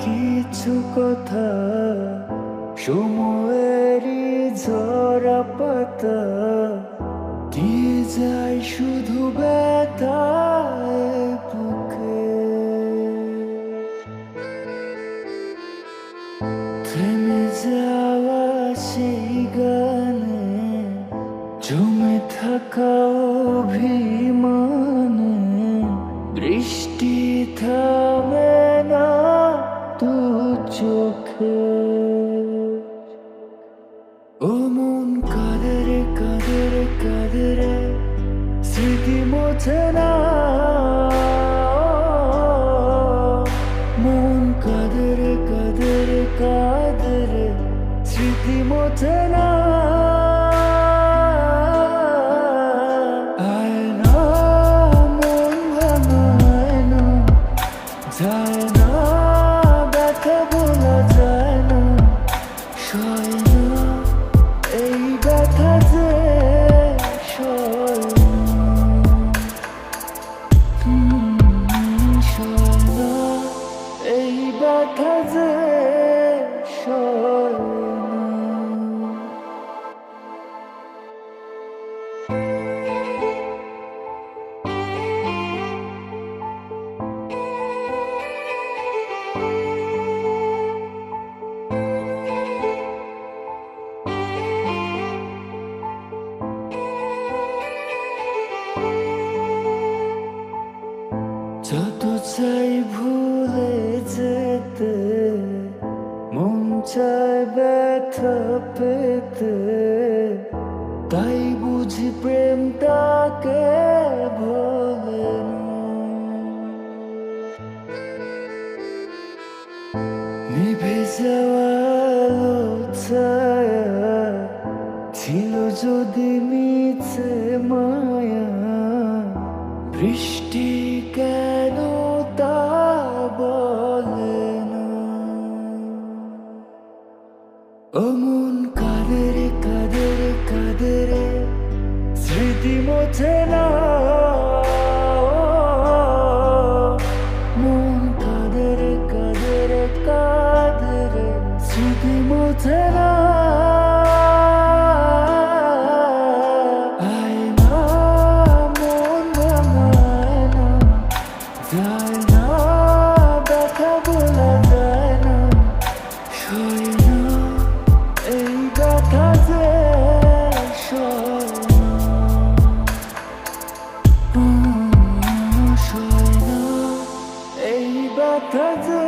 কিছু কথা সময়েরই ঝরা পাতা দিয়ে যায় শুধু ব্যথায় বুকে। থেমে যাওয়া সেই গানে জমে থাকা অভিমানে বৃষ্টি থামে না দু চোখে। ও মন কাঁদে রে কাঁদে রে কাঁদে রে, স্মৃতি মোছে না। মন কাঁদে রে কাঁদে রে কাঁদে রে, স্মৃতি মোছে না। আয় না মন ভাঙায় না, যায় না ব্যথা বলা যায় না, সয় না এই ব্যথা যে সয় না, সয় না এই ব্যথা যে সয় না। যত চাই ভুলে যেতে, মন চায় ব্যথা পেতে, তাই বুঝি প্রেমটাকে ভোলে না। নিভে যাওয়া আলো ছায়া ছিল যদি মিছে মায়া, বৃষ্টি কেন তা বলে না। ও মন কাঁদে রে কাঁদে রে কাঁদে রে, স্মৃতি মোছে না। মন কাঁদে রে কাঁদে রে কাঁদে রে, স্মৃতি মোছে না। আয় না মন ভাঙায় না, যায় না ব্যথা বলা যায় না, সয় না এই ব্যথা যে সয় না, সয় না এই ব্যথা যে